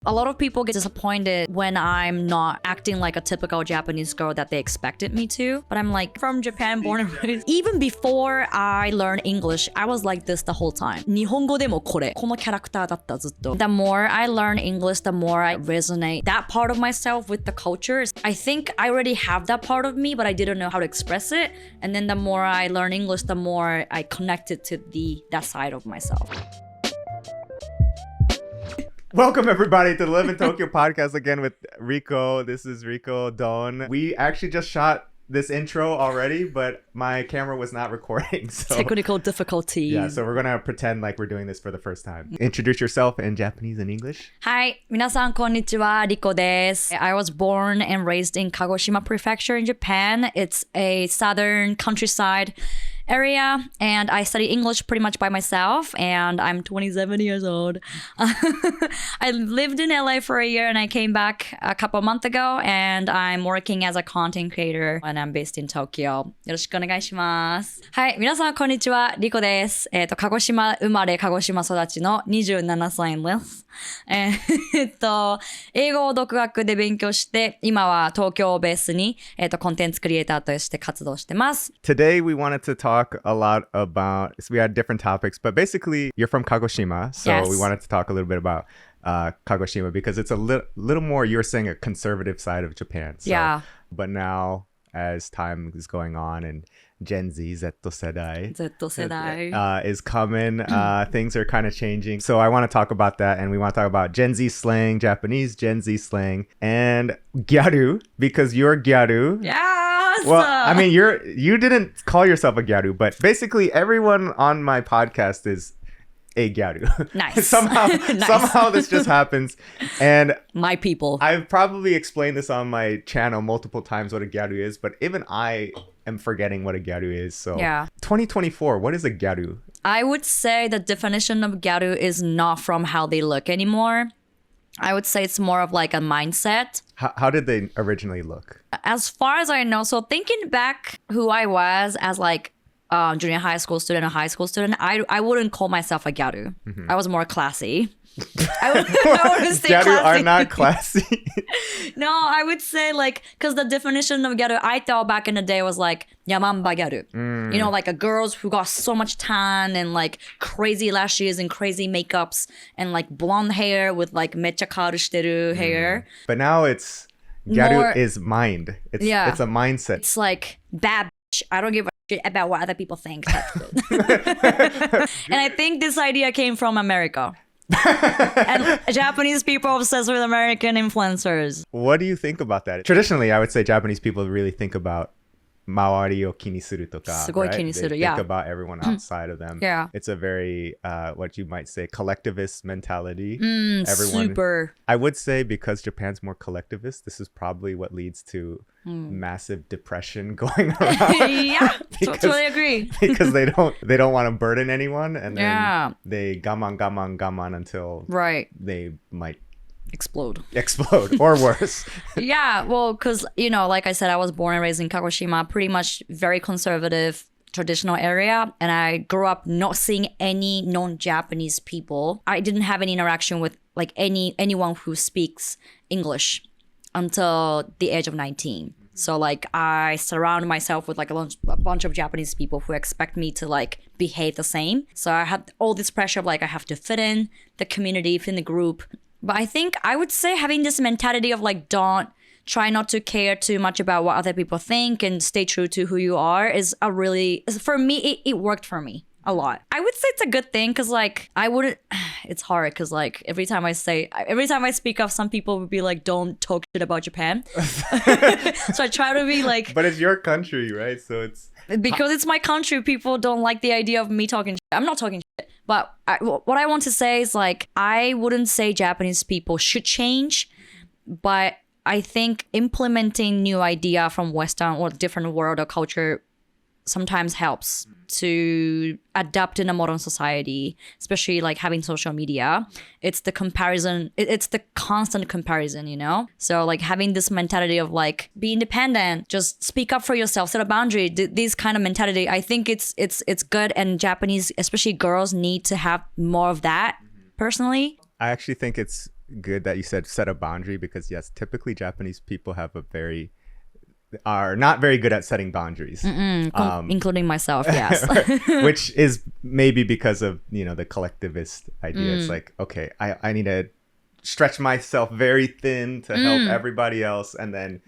A lot of people get disappointed when I'm not acting like a typical Japanese girl that they expected me to. But I'm like, from Japan, born and raised. Even before I learned English, I was like this the whole time. 日本語でもこれ。このキャラクターだったずっと。The more I learn English, the more I resonate that part of myself with the culture. I think I already have that part of me, but I didn't know how to express it. And then the more I learn English, the more I connected to that side of myself. Welcome everybody to the Live in Tokyo podcast again with Riko. This is Riko Don. We actually just shot this intro already, but my camera was not recording. So technical difficulties. Yeah, so we're gonna pretend like we're doing this for the first time. Introduce yourself in Japanese and English. Hi, 皆さんこんにちは、Riko です。I was born and raised in Kagoshima Prefecture in Japan. It's a southern countryside area, and I study English pretty much by myself, and I'm 27 years old. I lived in LA for a year and I came back a couple of months ago, and I'm working as a content creator and I'm based in Tokyo. よろしくお願いします。はい、皆さんこんにちは、リコです。鹿児島生まれ、鹿児島育ちの27歳です。英語を独学で勉強して、今は東京をベースに、コンテンツクリエイターとして活動してます。Today we wanted to talk a lot about, so we had different topics, but basically you're from Kagoshima, so yes. We wanted to talk a little bit about Kagoshima because it's a little more, you were saying, a conservative side of Japan. So, yeah. But now, as time is going on and Gen Z, Z Sedai is coming, things are kind of changing. So I want to talk about that, and we want to talk about Gen Z slang, Japanese Gen Z slang, and Gyaru, because you're Gyaru. Yes! Well, I mean, you didn't call yourself a Gyaru, but basically everyone on my podcast is a Gyaru. Nice. Somehow this just happens. And my people. I've probably explained this on my channel multiple times what a Gyaru is, but even I am forgetting what a Gyaru is. So yeah. 2024, what is a Gyaru? I would say the definition of Gyaru is not from how they look anymore. I would say it's more of like a mindset. How did they originally look? As far as I know, so thinking back who I was as like junior high school student or high school student, I wouldn't call myself a Gyaru. Mm-hmm. I was more classy. I would say Gyaru classy. are not classy. No, I would say like, because the definition of Gyaru I thought back in the day was like Yamamba Gyaru. You know, like a girls who got so much tan and like crazy lashes and crazy makeups and like blonde hair with like mecha karu shiteru hair. But now it's Gyaru is mind. It's a mindset. It's like bad bitch. I don't give a shit about what other people think. And I think this idea came from America. And Japanese people obsessed with American influencers. What do you think about that? Traditionally, I would say Japanese people really think about mawari o kinisuru toka, right? They think about everyone outside of them. Yeah. It's a very, what you might say, collectivist mentality. Super. I would say because Japan's more collectivist, this is probably what leads to massive depression going around. Yeah, totally agree. Because they don't want to burden anyone, and then they gaman until they might explode or worse. Yeah, well, because like I said, I was born and raised in Kagoshima, pretty much very conservative traditional area, and I grew up not seeing any non-Japanese people. I didn't have any interaction with like anyone who speaks English until the age of 19. So like I surround myself with like a bunch of Japanese people who expect me to like behave the same. So I had all this pressure of like I have to fit in the community, fit in the group. But I think I would say having this mentality of like try not to care too much about what other people think and stay true to who you are is for me, it worked for me a lot. I would say it's a good thing because like it's hard because like every time I speak up, some people would be like, don't talk shit about Japan. So I try to be like, but it's your country, right? So because it's my country, people don't like the idea of me talking shit. I'm not talking shit. But what I want to say is like, I wouldn't say Japanese people should change, but I think implementing new idea from Western or different world or culture sometimes helps to adapt in a modern society, especially like having social media. It's the comparison. It's the constant comparison, So like having this mentality of like, be independent, just speak up for yourself, set a boundary. This kind of mentality, I think it's good, and Japanese, especially girls, need to have more of that. Personally, I actually think it's good that you said set a boundary, because yes, typically Japanese people are not very good at setting boundaries, including myself. Yes. Which is maybe because of, the collectivist idea. It's like, okay, I need to stretch myself very thin to help everybody else, and then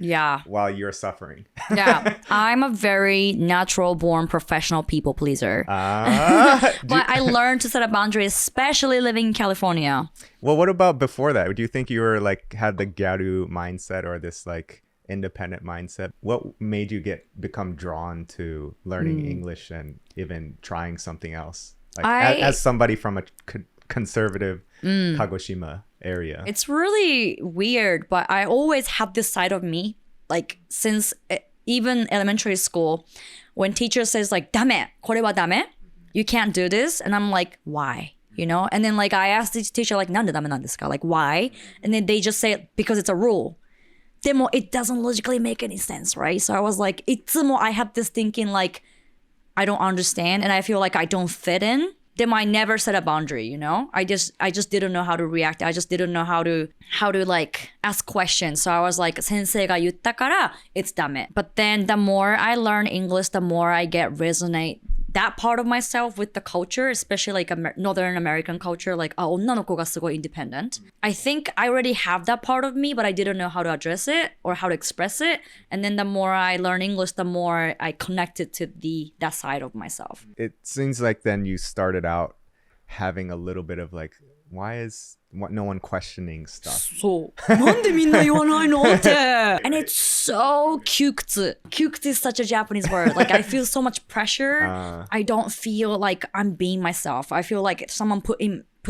while you're suffering. I'm a very natural born professional people pleaser. But I learned to set a boundary, especially living in California. Well, what about before that? Do you think you were had the Gyaru mindset, or this independent mindset? What made you become drawn to learning English and even trying something else, as somebody from a conservative Kagoshima area? It's really weird, but I always had this side of me, since even elementary school, when teacher says "dame, これはdame, you can't do this," and I'm like, why? And then I asked the teacher なんでダメなんですか? Why? And then they just say because it's a rule. でも it doesn't logically make any sense, right? So I was like, いつも I had this thinking I don't understand and I feel like I don't fit in. Then I never set a boundary, I just didn't know how to react. I just didn't know how to ask questions. So I was like, 先生が言ったから it's ダメ. But then the more I learn English, the more I resonate that part of myself with the culture, especially Northern American culture, 女の子がすごい independent. I think I already have that part of me, but I didn't know how to address it or how to express it. And then the more I learn English, the more I connected to that side of myself. It seems like then you started out having a little bit of why is no one questioning stuff? そう。なんでみんな言わないのって。And it's so 窮屈. 窮屈 is such a Japanese word. I feel so much pressure. I don't feel like I'm being myself. I feel like someone put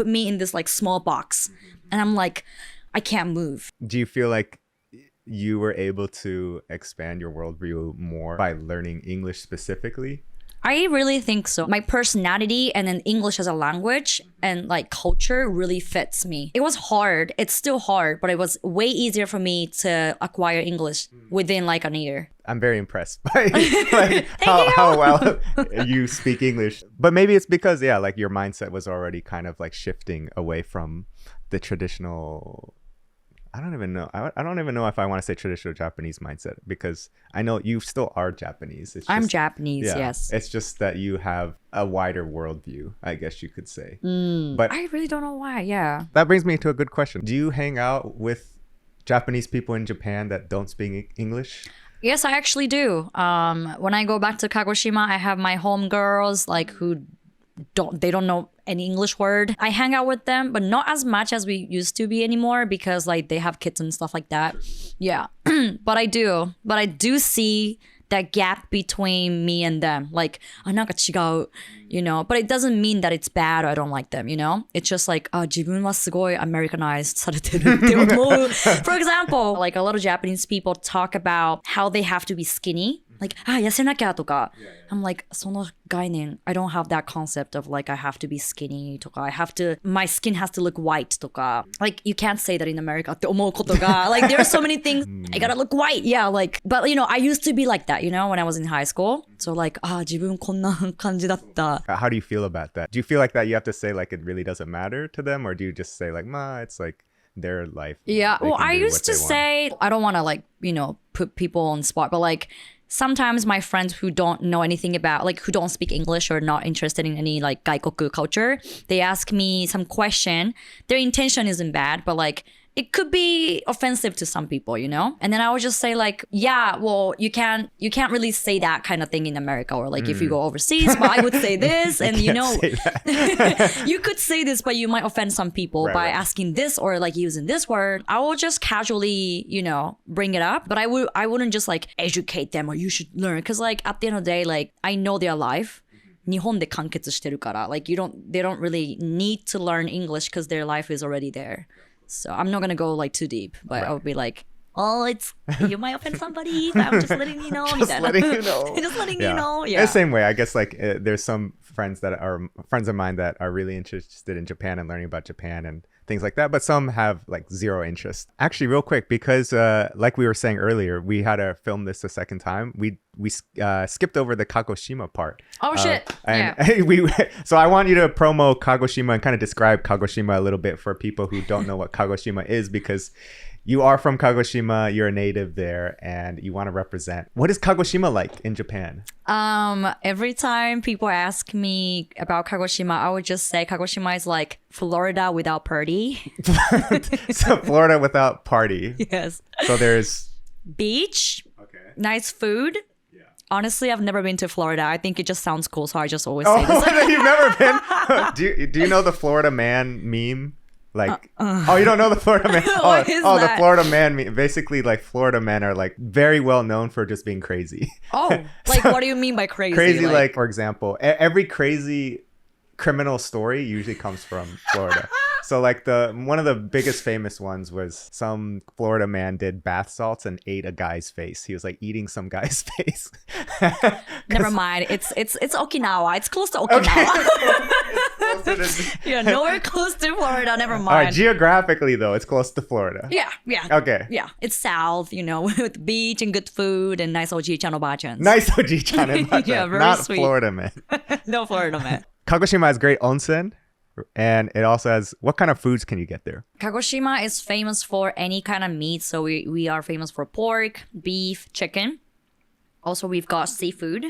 me in this small box. And I'm I can't move. Do you feel like you were able to expand your worldview more by learning English specifically? I really think so. My personality and then English as a language and culture really fits me. It was hard. It's still hard, but it was way easier for me to acquire English within a year. I'm very impressed by how well you speak English. But maybe it's because, your mindset was already kind of shifting away from the traditional... I don't even know. I don't even know if I want to say traditional Japanese mindset, because I know you still are Japanese. I'm Japanese, yes. It's just that you have a wider worldview, I guess you could say. But I really don't know why, yeah. That brings me to a good question. Do you hang out with Japanese people in Japan that don't speak English? Yes, I actually do. When I go back to Kagoshima, I have my homegirls who don't know any English word. I hang out with them, but not as much as we used to be anymore, because they have kids and stuff like that. Yeah. But I do see that gap between me and them. なんか違う, but it doesn't mean that it's bad or I don't like them, It's just 自分はすごい Americanized されてるって思う. For example, a lot of Japanese people talk about how they have to be skinny. 痩せなきゃとか. I'mその概念, I don't have that concept of I have to be skinny とか, my skin has to look white とか. You can't say that in America って思うことが. There are so many things. I gotta look white. Yeah, but I used to be like that, when I was in high school. So 自分こんな感じだった。How do you feel about that? Do you feel like that you have to say it really doesn't matter to them? Or do you just say ma, it's their life? Yeah, well, I used to say, I don't want to put people on spot, but sometimes my friends who don't know anything about, who don't speak English or not interested in any, gaikoku culture, they ask me some question. Their intention isn't bad, but, it could be offensive to some people, And then I would just say, yeah, well, you can't really say that kind of thing in America, or, if you go overseas, but I would say this, and, you could say this, but you might offend some people by asking this or, using this word. I will just casually, bring it up, but I wouldn't just, educate them or you should learn, because, at the end of the day, I know their life. 日本で完結してるから they don't really need to learn English because their life is already there. So I'm not gonna go too deep, but I would be you might offend somebody, but I'm just letting you know. Just letting you know. Just letting you know. Yeah. The same way, I guess there's some friends of mine that are really interested in Japan and learning about Japan and things like that, but some have zero interest. Actually, real quick, because like we were saying earlier, we had to film this a second time. We we skipped over the Kagoshima part. Oh shit! And so I want you to promo Kagoshima and kind of describe Kagoshima a little bit for people who don't know what Kagoshima is, because you are from Kagoshima, you're a native there, and you want to represent. What is Kagoshima like in Japan? Every time people ask me about Kagoshima, I would just say Kagoshima is like Florida without party. So Florida without party. Yes. So there's beach, okay, nice food. Yeah. Honestly, I've never been to Florida. I think it just sounds cool, so I just always say this. You've never been? Do you know the Florida man meme? Like, oh, you don't know the Florida man? What is that? The Florida man meme. Basically, like, Florida men are like very well known for just being crazy. Oh, like, what do you mean by crazy? Crazy, like for example, every crazy criminal story usually comes from Florida. So like one of the biggest famous ones was some Florida man did bath salts and ate a guy's face. He was like eating some guy's face. Never mind. It's Okinawa. It's close to Okinawa. Yeah, nowhere close to Florida. Never mind. All right, geographically though, it's close to Florida. Yeah. Okay. Yeah, it's south, with beach and good food and nice oji-chan obachans. Nice oji-chan obachans. Yeah, very not sweet. Florida man. No Florida man. Kagoshima has great onsen. And it also has, what kind of foods can you get there? Kagoshima is famous for any kind of meat. So we are famous for pork, beef, chicken. Also, we've got seafood.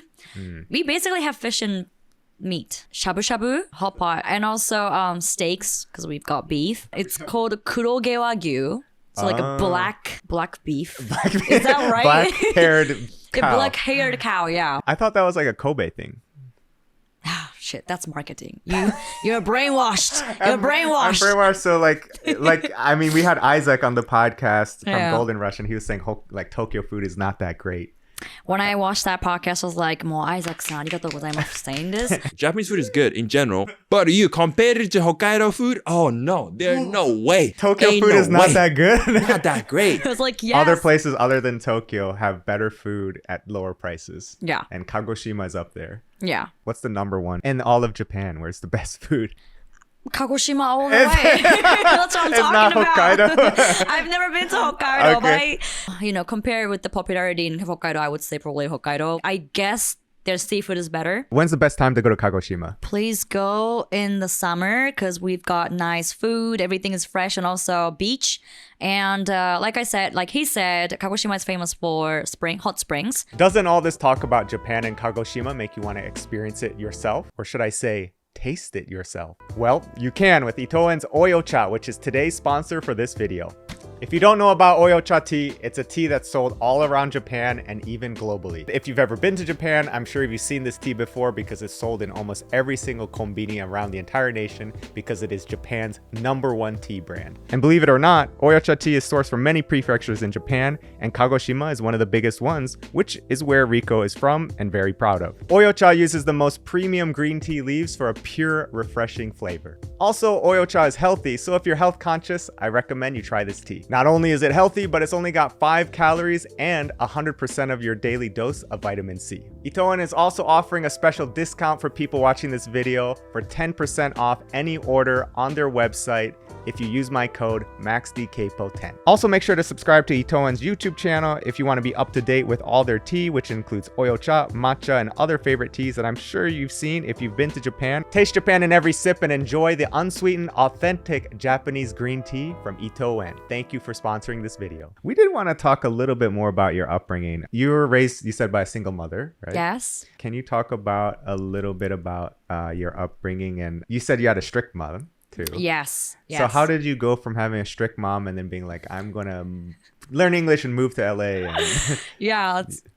We basically have fish and meat. Shabu-shabu, hot pot, and also steaks, because we've got beef. It's called kuroge wagyu. So like a black beef. Is that right? Black-haired cow. Black-haired cow, yeah. I thought that was like a Kobe thing. Shit, that's marketing. You're brainwashed. You're brainwashed. I'm brainwashed. So like I mean, we had Isaac on the podcast from Golden Rush, and he was saying like Tokyo food is not that great. When I watched that podcast, I was like, "Mo Isaac-san, arigatou gozaimasu for saying this." Japanese food is good in general, but you compare it to Hokkaido food? Oh no, there's no way. Tokyo food is not that good. Not that great. I was like, yes. Other places other than Tokyo have better food at lower prices. Yeah. And Kagoshima is up there. Yeah. What's the number one in all of Japan? Where's the best food? Kagoshima all the way. That's what I'm talking about. Hokkaido? I've never been to Hokkaido, Okay. but compare with the popularity in Hokkaido, I would say probably Hokkaido. I guess their seafood is better. When's the best time to go to Kagoshima? Please go in the summer because we've got nice food. Everything is fresh, and also beach. And like he said, Kagoshima is famous for hot springs. Doesn't all this talk about Japan and Kagoshima make you want to experience it yourself? Or should I say, taste it yourself? Well, you can with Itoen's Oyocha, which is today's sponsor for this video. If you don't know about Oyocha tea, it's a tea that's sold all around Japan and even globally. If you've ever been to Japan, I'm sure you've seen this tea before because it's sold in almost every single konbini around the entire nation because it is Japan's #1 tea brand. And believe it or not, Oyocha tea is sourced from many prefectures in Japan, and Kagoshima is one of the biggest ones, which is where Riko is from and very proud of. Oyocha uses the most premium green tea leaves for a pure, refreshing flavor. Also, Oyocha is healthy, so if you're health conscious, I recommend you try this tea. Not only is it healthy, but it's only got 5 calories and 100% of your daily dose of vitamin C. Itoen is also offering a special discount for people watching this video for 10% off any order on their website if you use my code MAXDCAPO10. Also, make sure to subscribe to Itoen's YouTube channel if you want to be up to date with all their tea, which includes Oyocha, matcha, and other favorite teas that I'm sure you've seen if you've been to Japan. Taste Japan in every sip and enjoy the unsweetened, authentic Japanese green tea from Itoen. Thank you for sponsoring this video. We did want to talk a little bit more about your upbringing. You were raised, you said, by a single mother, right? Yes. Can you talk about a little bit about your upbringing? And you said you had a strict mom too. Yes. So how did you go from having a strict mom and then being like, I'm gonna learn English and move to LA? And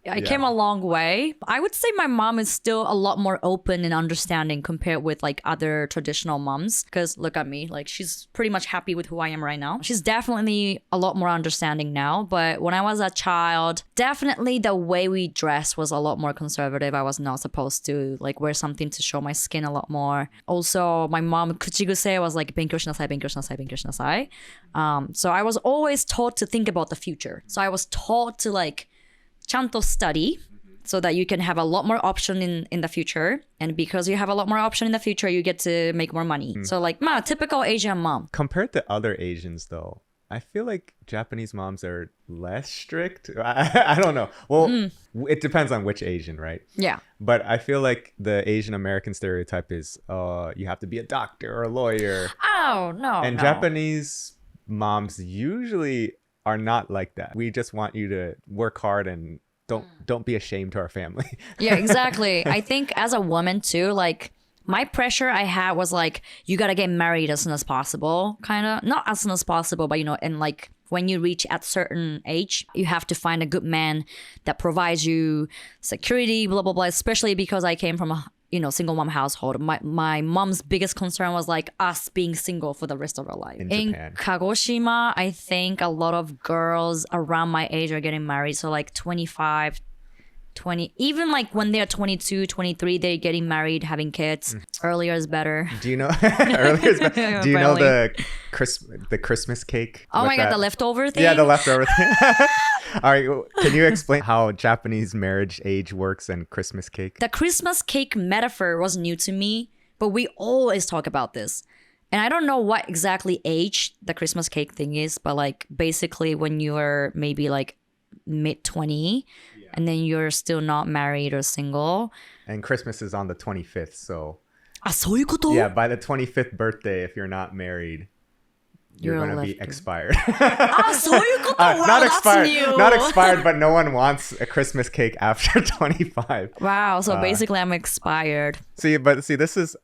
I came a long way. I would say my mom is still a lot more open and understanding compared with like other traditional moms. Because look at me, like she's pretty much happy with who I am right now. She's definitely a lot more understanding now. But when I was a child, definitely the way we dress was a lot more conservative. I was not supposed to like wear something to show my skin a lot more. Also, my mom, kuchiguse was like, 勉強しなさい, 勉強しなさい, 勉強しなさい. So I was always taught to think about the future. So I was taught to like ちゃんと study so that you can have a lot more option in the future. And because you have a lot more option in the future, you get to make more money. So like, typical Asian mom. Compared to other Asians though, I feel like Japanese moms are less strict. I don't know. Well, it depends on which Asian, right? Yeah. But I feel like the Asian American stereotype is you have to be a doctor or a lawyer. Oh, no. And no. Japanese moms usually are not like that. We just want you to work hard and don't be ashamed to our family. Yeah, exactly. I think as a woman too, like my pressure I had was like, you gotta get married as soon as possible, kind of. Not as soon as possible, but and like when you reach at certain age, you have to find a good man that provides you security, blah, blah, blah. Especially because I came from a single mom household. My mom's biggest concern was like us being single for the rest of our life. In Japan. Kagoshima, I think a lot of girls around my age are getting married. So like 25, 20, even like when they're 22, 23, they're getting married, having kids. Earlier is better. Do you know earlier is better. Do you know the Christmas cake? Oh my God, the leftover thing? Yeah, the leftover thing. All right, can you explain how Japanese marriage age works and Christmas cake? The Christmas cake metaphor was new to me, but we always talk about this. And I don't know what exactly age the Christmas cake thing is, but like basically when you're maybe like mid-20 and then you're still not married or single. And Christmas is on the 25th, so... あ、そういうこと? Yeah, by the 25th birthday, if you're not married, you're going to be expired. あ、そういうこと? Wow, not that's expired, new. not expired, but no one wants a Christmas cake after 25. Wow, so basically I'm expired. See, this is...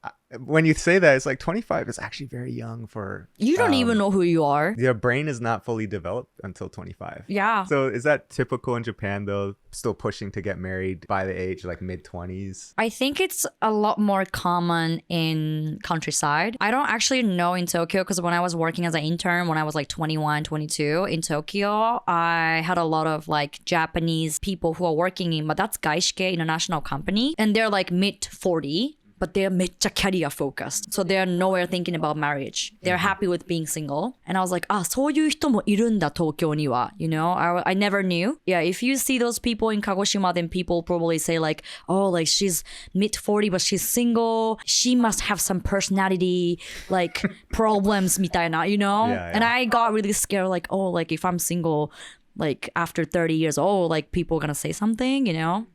When you say that, it's like 25 is actually very young for... You don't even know who you are. Your brain is not fully developed until 25. Yeah. So is that typical in Japan, though? Still pushing to get married by the age like mid-20s? I think it's a lot more common in countryside. I don't actually know in Tokyo because when I was working as an intern, when I was like 21, 22 in Tokyo, I had a lot of like Japanese people who are working in, but that's GAIJIN international company. And they're like mid-40. But they're めっちゃ career focused. So they're nowhere thinking about marriage. They're happy with being single. And I was like, あ、そういう人もいるんだ、東京には. You know, I never knew. Yeah, if you see those people in Kagoshima, then people probably say like, oh, like she's mid-40, but she's single. She must have some personality, like problems みたいな, you know? Yeah. And I got really scared, like, oh, like if I'm single, like after 30 years old, like people are gonna say something, you know?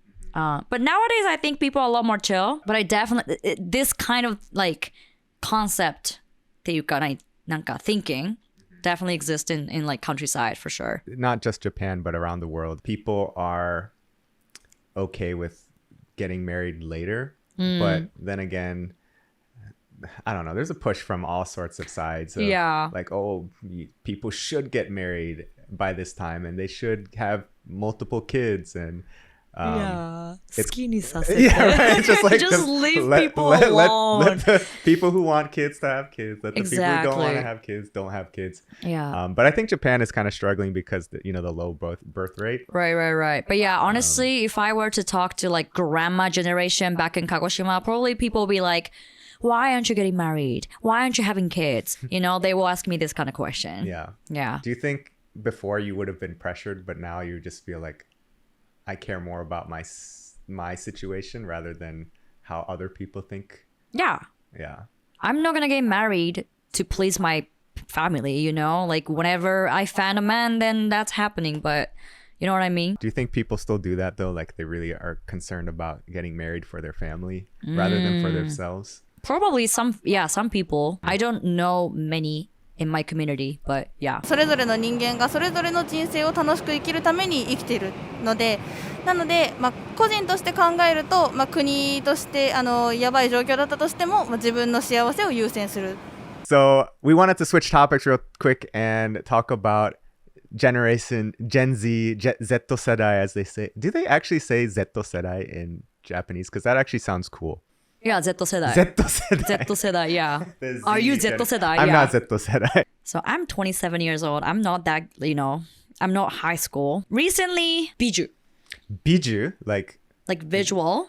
But nowadays, I think people are a lot more chill. But I definitely, this kind of like concept っていうかなんか thinking definitely exists in like countryside for sure. Not just Japan, but around the world. People are okay with getting married later. But then again, I don't know. There's a push from all sorts of sides. Of, yeah. Like, oh, people should get married by this time and they should have multiple kids and... yeah, skinny yeah, right? Just like just leave people alone. Let the people who want kids to have kids. Let the people who don't want to have kids don't have kids. Yeah. But I think Japan is kind of struggling because the low birth rate. Right. But yeah, honestly, if I were to talk to like grandma generation back in Kagoshima, probably people will be like, why aren't you getting married? Why aren't you having kids? You know, they will ask me this kind of question. Yeah. Do you think before you would have been pressured, but now you just feel like I care more about my situation rather than how other people think? Yeah. I'm not gonna get married to please my family, you know? Like whenever I find a man, then that's happening. But you know what I mean? Do you think people still do that though? Like they really are concerned about getting married for their family rather than for themselves? Probably some people. I don't know many in my community, but yeah. それぞれの人間がそれぞれの人生を楽しく生きるために生きているので、なので、個人として考えると、国としてやばい状況だったとしても、自分の幸せを優先する。So we wanted to switch topics real quick and talk about generation Gen Z, Z 世代 as they say. Do they actually say Z 世代 in Japanese? Because that actually sounds cool. Yeah, Z 世代. Z 世代, yeah. Are you Z 世代? I'm not Z 世代. So I'm 27 years old. I'm not that, I'm not high school. Recently, biju. Biju? Like visual.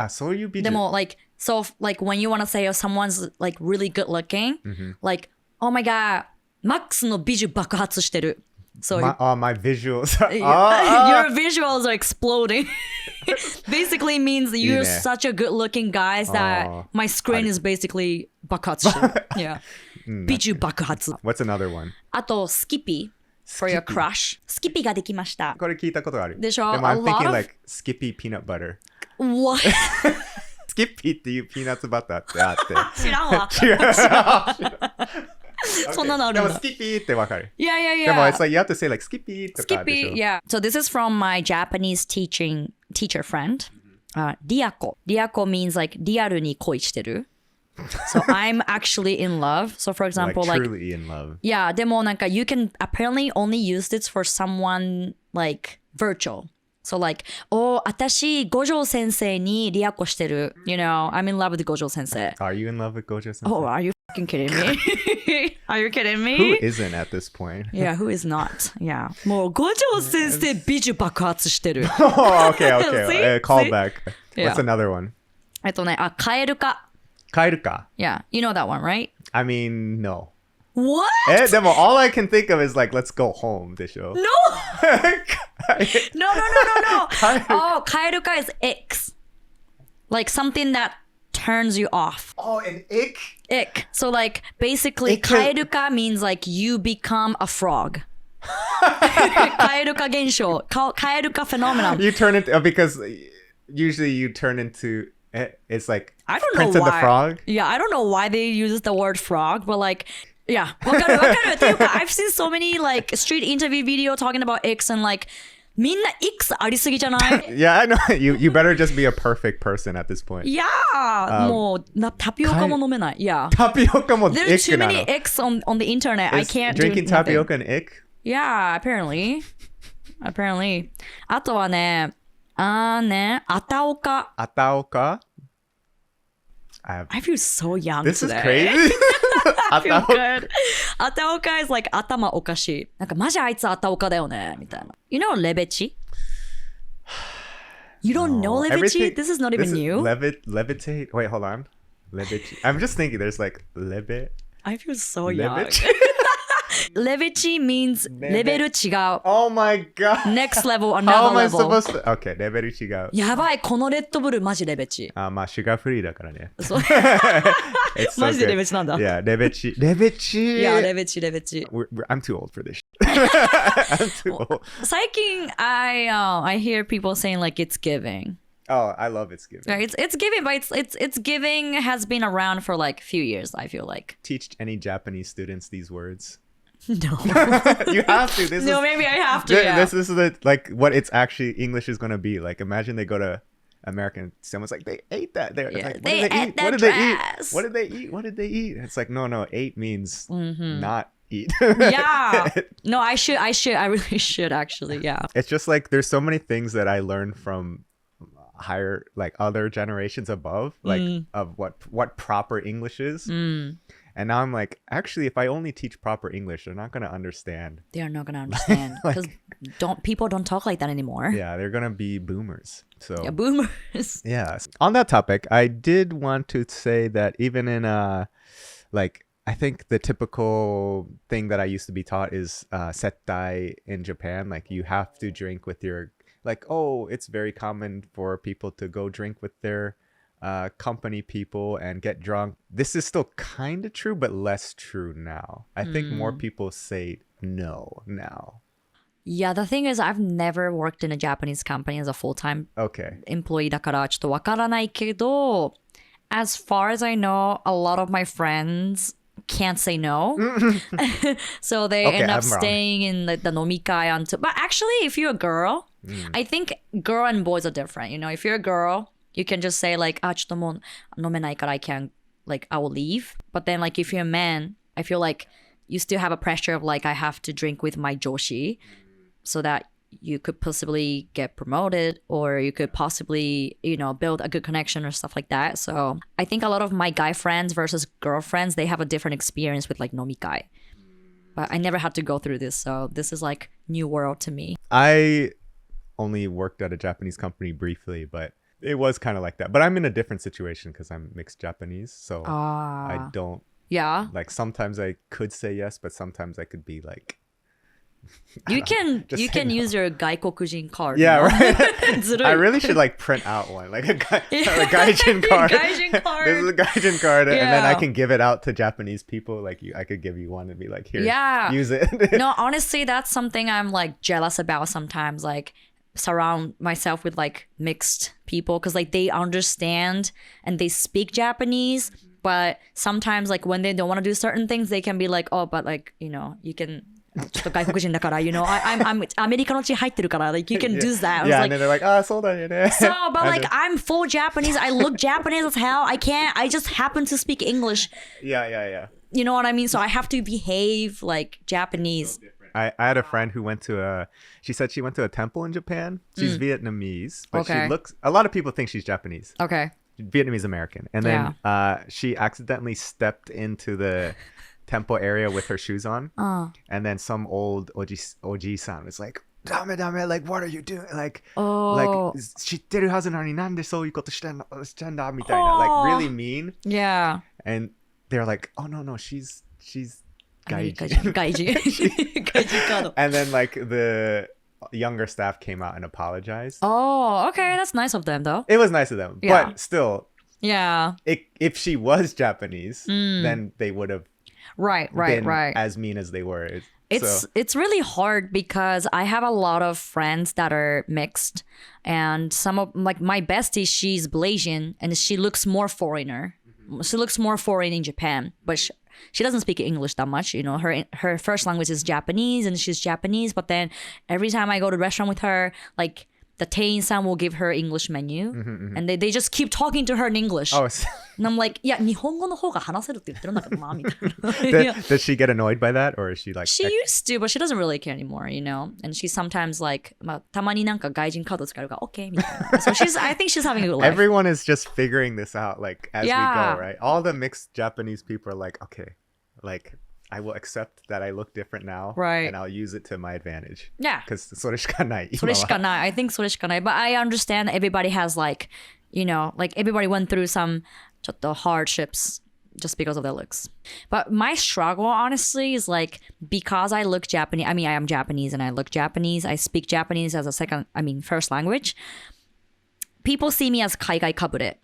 So you biju? でも so like when you want to say if someone's like really good looking, like, oh my god, Max の美女爆発してる. So my visuals. Your visuals are exploding. Basically means you're such a good looking guy that my screen is basically 爆発してる. Yeah. 美女爆発。 What's another one? あと、Skippy for your crush. Skippy ができました。これ聞いたことある。でしょ？でも I'm A lot thinking of- like Skippy peanut butter. What? Skippy っていうピーナッツバターってあって。知らんわ。違う。そんなのあるんだ。でも Skippy ってわかる。Yeah, yeah, yeah. でも it's like you have to say like Skippy とかでしょ。 Skippy, yeah. So this is from my Japanese teacher friend. Riako. Riako means like リアルに恋してる。So I'm actually in love. So for example, like like truly in love. yeah, でもなんか you can apparently only use this for someone like virtual. So like, 私五条先生にリアコしてる。You know, I'm in love with 五条先生。 Are you in love with Gojo sensei? Oh, are you fucking kidding me? Are you kidding me? Who isn't at this point? Yeah, who is not? Yeah. もう五条先生美女爆発してる。Oh, okay, okay. See? Call back. Yeah. What's another one? カエルか。カエルか. Yeah, you know that one, right? I mean, no. What? でも all I can think of is like, let's go home でしょ。No! No. Oh, カエルか is X. Like something that turns you off. Oh, an ick? Ick. So like basically, カエルか means like you become a frog. カエルか現象。カエルか phenomenon. You turn into, because usually you turn into, it's like I don't Prince know of the why. Frog. Yeah, I don't know why they use the word frog, but like, yeah. わかるっていうか I've seen so many like street interview video talking about X and like みんな X ありすぎじゃない？ Yeah, I know. You better just be a perfect person at this point. Yeah, もうタピオカも飲めない。Yeah. タピオカも There's too イックなの。 many X on the internet. I Is can't drinking do nothing. tapioca an ick? Yeah, apparently. あとはね、あたおか。あたおか? I feel so young This is today. crazy. I feel あたおか. good. あたおか is like 頭おかしい。なんかマジあいつあたおかだよねみたいな。You know レベチ? You don't know レベチ? Everything- This is not even this is new. Levitate? Wait, hold on. Levichi. I'm just thinking there's like lebit. I feel so young. Lebit? レベチ means レベル違う。Oh my god. Next level, How another am I level. supposed to? Okay, レベル違う。やばい、このレッドブルマジレベチ。まあ、シュガーフリーだからね。そう It's so マジで good. レベチなんだ。Yeah, レベチ。レベチ。いや、レベチ。I'm too old for this. I'm too old. 最近、I hear people saying like it's giving. Oh, I love It's Giving. Yeah, it's giving, but it's giving has been around for like a few years, I feel like. Teach any Japanese students these words. No. You have to. This No, is maybe I have to, yeah. this is the like what it's actually English is gonna be. Like imagine they go to America and someone's like, they ate that there. Yeah, Like, they ate that What did they dress. eat? What did they eat? What did they eat? It's like no, ate means not eat. Yeah. No, I really should actually, yeah. It's just like there's so many things that I learned from higher like other generations above, like of what proper English is. And now I'm like, actually, if I only teach proper English, they're not gonna understand. They are not going to understand because people don't talk like that anymore. Yeah, they're gonna be boomers. So Yeah, boomers. yeah. On that topic, I did want to say that even in like I think the typical thing that I used to be taught is settai in Japan. Like you have to drink with your like, oh, it's very common for people to go drink with their company people and get drunk. This is still kind of true, but less true now. I think more people say no now. Yeah, the thing is, I've never worked in a Japanese company as a full-time Okay. employee だからちょっとわからないけど as far as I know, a lot of my friends can't say no. So they Okay, end up I'm wrong. staying in the nomikai until... But actually, if you're a girl, I think girl and boys are different. You know, if you're a girl, you can just say like, ちょっともう飲めないから I can't, like, I will leave. But then like, if you're a man, I feel like you still have a pressure of like, I have to drink with my joshi so that you could possibly get promoted or you could possibly, you know, build a good connection or stuff like that. So I think a lot of my guy friends versus girlfriends, they have a different experience with like nomikai. But I never had to go through this. So this is like new world to me. I only worked at a Japanese company briefly, but it was kind of like that. But I'm in a different situation because I'm mixed Japanese. So I don't Yeah. like sometimes I could say yes, but sometimes I could be like You can Just you say can no. use your gaikokujin card. Yeah, you know? right. Zurui. I really should like print out one, like a gaijin card. Gaijin card. This is a gaijin card, and then I Yeah. can give it out to Japanese people. Like I could give you one and be like, here, Yeah. use it. No, honestly, that's something I'm like jealous about sometimes. Like surround myself with like mixed people because like they understand and they speak Japanese, but sometimes like when they don't want to do certain things, they can be like, oh, but like you can. ちょっと外国人だから I'm アメリカの血入ってるから like you can do that. I was Yeah, like, and then they're like, ah, そうだよね. so, but like I'm full Japanese. I look Japanese as hell. I just happen to speak English. Yeah. You know what I mean? So I have to behave like Japanese. I had a friend who went to she said she went to a temple in Japan. She's Vietnamese, but Okay. a lot of people think she's Japanese. Okay. Vietnamese American. And then she accidentally stepped into the temple area with her shoes on. And then some old oji-san was like, dame, like, what are you doing? Like, Oh. 知ってるはずなのになんでそういうことしてんだみたいな. Like, really mean. Yeah. And they're like, oh, no, she's gaijin. Gaijin. Gaijin card. And then like the younger staff came out and apologized. Oh, okay. That's nice of them though. It was nice of them. Yeah. But still, Yeah. if she was Japanese, then they would have Right. been as mean as they were. It's really hard because I have a lot of friends that are mixed, and some of like my bestie, she's Malaysian and she looks more foreigner. She looks more foreign in Japan, but she doesn't speak English that much. You know, her first language is Japanese, and she's Japanese. But then every time I go to a restaurant with her, like the Tein-san will give her English menu, and they just keep talking to her in English. Oh, And I'm like, いや、日本語の方が話せるって言ってるんだけどな、みたいな。Yeah. does she get annoyed by that, or is she like? She used to, but she doesn't really care anymore, you know? And she's sometimes like, まあ、たまになんか外人カード使えるから OK みたいな。So I think she's having a good life. Everyone is just figuring this out, like as Yeah. we go, right? All the mixed Japanese people are like, okay, like I will accept that I look different now, Right. And I'll use it to my advantage. Yeah. Because それしかない。それしかない. I think それしかない. But I understand everybody has like, you know, like everybody went through some ちょっと hardships just because of their looks. But my struggle, honestly, is like because I look Japanese. I mean, I am Japanese and I look Japanese. I speak Japanese as a first language. People see me as 海外かぶれ.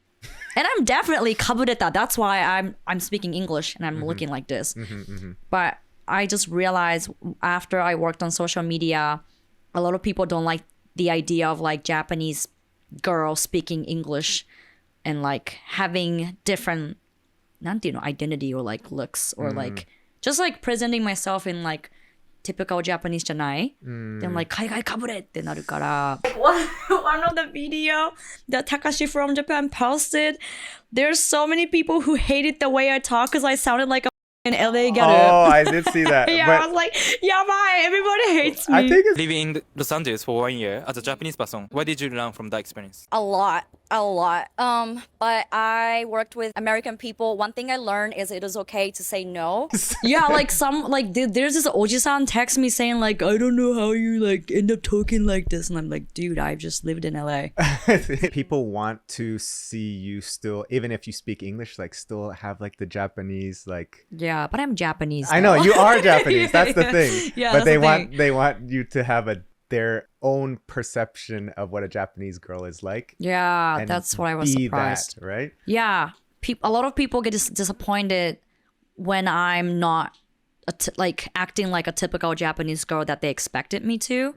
And I'm definitely かぶれた. That's why I'm speaking English and I'm looking like this. But I just realized after I worked on social media, a lot of people don't like the idea of like Japanese girls speaking English and like having different, なんていうの, identity or like looks or like just like presenting myself in like typical Japanese じゃない. Then like 海外かぶれってなるから. One of the video that Takashi from Japan posted, there's so many people who hated the way I talk because I sounded like an LA Gyaru. Oh, I did see that. Yeah, but I was like, yabai, everybody hates me. I think it's Living in Los Angeles for 1 year as a Japanese person, what did you learn from that experience? A lot. But I worked with American people. One thing I learned is it is okay to say no. Yeah, like there's this oji-san text me saying like, I don't know how you like end up talking like this. And I'm like, dude, I've just lived in LA. people want to see you still, even if you speak English, like still have like the Japanese like. Yeah, but I'm Japanese. I know though. you are Japanese. That's the thing. Yeah, but that's they want you to have their own perception of what a Japanese girl is like. Yeah, and that's what I was be surprised. That, right? Yeah, a lot of people get disappointed when I'm not like acting like a typical Japanese girl that they expected me to.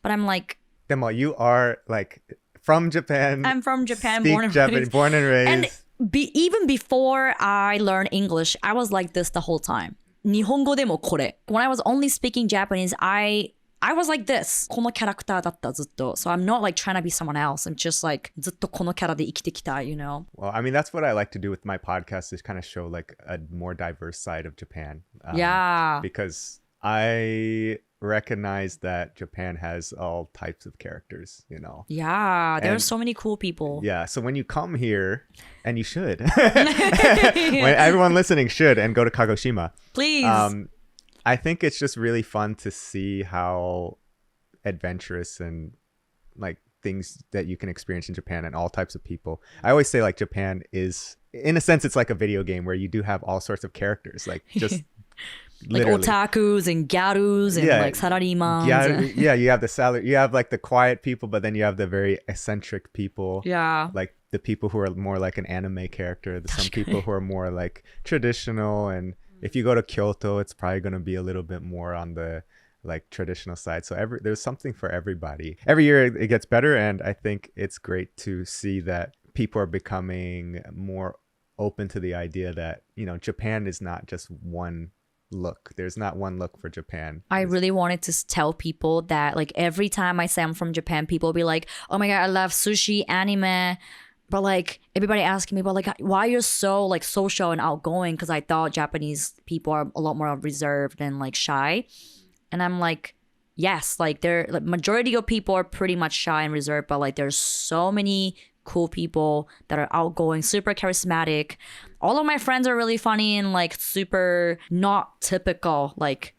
But I'm like, Demo, you are like from Japan. I'm from Japan, speak born and Japanese, raised. born and raised. And even before I learned English, I was like this the whole time. 日本語でもこれ. When I was only speaking Japanese, I was like this. このキャラクターだったずっと. So I'm not like trying to be someone else. I'm just like ずっとこのキャラで生きてきた, you know? Well, I mean, that's what I like to do with my podcast is kind of show like a more diverse side of Japan. Yeah. Because I recognize that Japan has all types of characters, you know? Yeah, there are And- so many cool people. Yeah, so when you come here, and you should, when everyone listening should, and go to Kagoshima, Please. I think it's just really fun to see how adventurous and like things that you can experience in Japan and all types of people. I always say like Japan is, in a sense, it's like a video game where you do have all sorts of characters, like just Like otakus and gyarus and like salarimans. Yeah, you have the salary. You have like the quiet people, but then you have the very eccentric people. Yeah. Like the people who are more like an anime character. Some people who are more like traditional. And if you go to Kyoto, it's probably going to be a little bit more on the like traditional side. So there's something for everybody. Every year it gets better. And I think it's great to see that people are becoming more open to the idea that, you know, Japan is not just one look. There's not one look for Japan. I really wanted to tell people that like every time I say I'm from Japan, people will be like, oh my God, I love sushi, anime. But like everybody asking me about like why you're so like social and outgoing, because I thought Japanese people are a lot more reserved and like shy. And I'm like, yes, like they're like majority of people are pretty much shy and reserved, but like there's so many cool people that are outgoing, super charismatic. All of my friends are really funny and like super not typical, like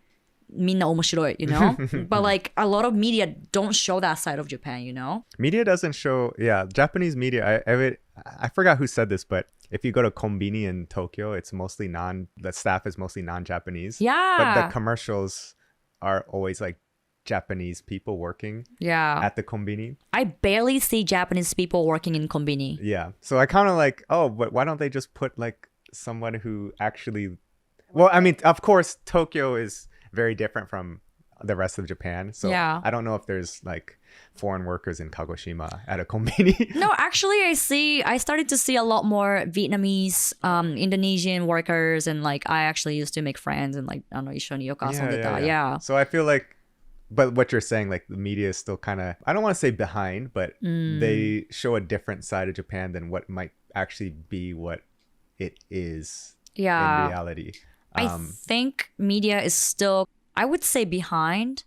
minna omoshiroi, you know? But like a lot of media don't show that side of Japan, you know? Media doesn't show, Japanese media, I forgot who said this, but if you go to Konbini in Tokyo, it's mostly the staff is mostly non-Japanese. Yeah. But the commercials are always like Japanese people working at the konbini. I barely see Japanese people working in konbini. Yeah. So I kind of like, but why don't they just put like someone who actually... Well, I mean, of course, Tokyo is very different from the rest of Japan. So I don't know if there's like foreign workers in Kagoshima at a konbini. No, actually, I started to see a lot more Vietnamese, Indonesian workers. And like, I actually used to make friends and like, ishoni yoku asondeta. Yeah. So I feel like, but what you're saying, like the media is still kind of, I don't want to say behind, but they show a different side of Japan than what might actually be what it is in reality. I think media is still, I would say, behind.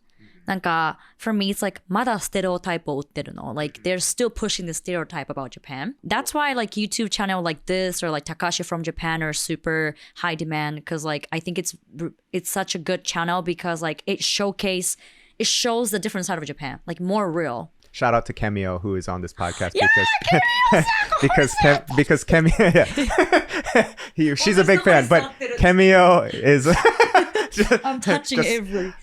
なんか for me it's like まだステレオタイプを売ってるの like they're still pushing the stereotype about Japan. That's why like YouTube channel like this or like Takashi from Japan are super high demand, because like I think it's such a good channel because like it shows the different side of Japan, like more real. Shout out to Kemio, who is on this podcast because Kemio, she's a big fan, but Kemio is. I'm touching every.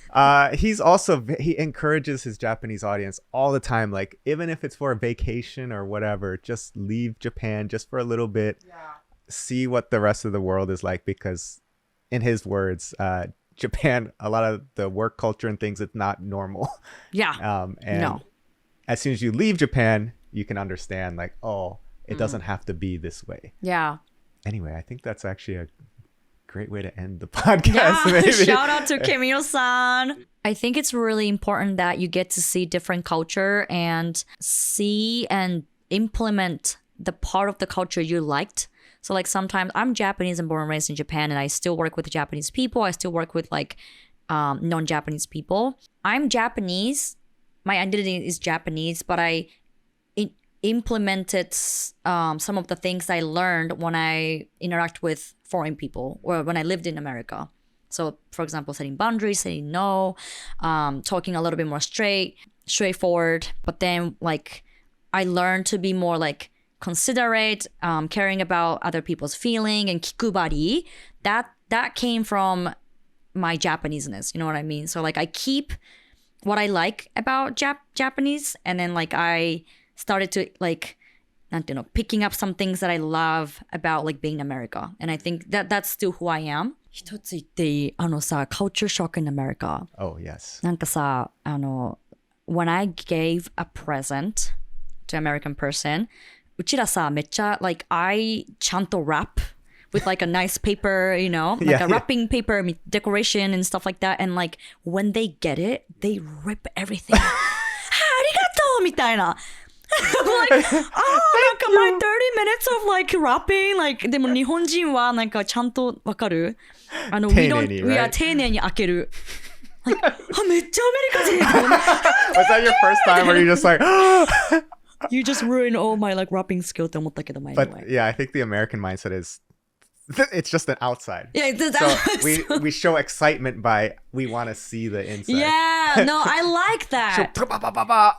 He encourages his Japanese audience all the time. Like even if it's for a vacation or whatever, just leave Japan just for a little bit. Yeah. See what the rest of the world is like, because in his words, Japan, a lot of the work culture and things, it's not normal. Yeah. And as soon as you leave Japan, you can understand like, it doesn't have to be this way. Yeah. Anyway, I think that's actually a great way to end the podcast. Maybe. Shout out to Kemio-san. I think it's really important that you get to see different culture and see and implement the part of the culture you liked. So like sometimes I'm Japanese and born and raised in Japan, and I still work with Japanese people. I still work with like non-Japanese people. I'm Japanese. My identity is Japanese, but I implemented some of the things I learned when I interact with foreign people or when I lived in America. So for example, setting boundaries, saying no, talking a little bit more straightforward. But then like I learned to be more like considerate, caring about other people's feeling, and kikubari. That came from my Japaneseness, you know what I mean? So like I keep what I like about Japanese, and then like I started to like, picking up some things that I love about like being in America. And I think that's still who I am. 一つ言っていい? Culture shock in America. Oh, yes. なんかさ、when I gave a present to an American person, うちらさ、めっちゃ like I ちゃんと wrap with like a nice paper, you know, like a wrapping paper decoration and stuff like that. And like when they get it, they rip everything. ありがとうみたいな。like, like my 30 minutes of like rapping, like でも日本人はなんかちゃんとわかる丁寧に、we are 丁寧に開ける。like, めっちゃアメリカ人 Was that your first time where you're just like You just ruined all my like rapping skill って思ったけど、anyway. But yeah, I think the American mindset is it's just an outside. Yeah, so we show excitement by we want to see the inside. Yeah, no, I like that.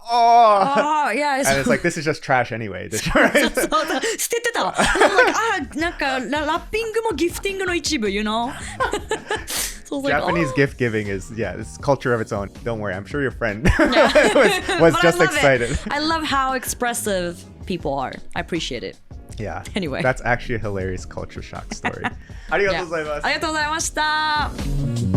Oh, yeah. And it's like, this is just trash anyway. 捨ててた。なんかラッピングもギフティングの一部, you know? So I was like, Japanese oh. gift giving is, it's culture of its own. Don't worry, I'm sure your friend Yeah. was But just I love excited. it. I love how expressive people are. I appreciate it. Yeah. Anyway. That's actually a hilarious culture shock story. ありがとうございます。ありがとうございました。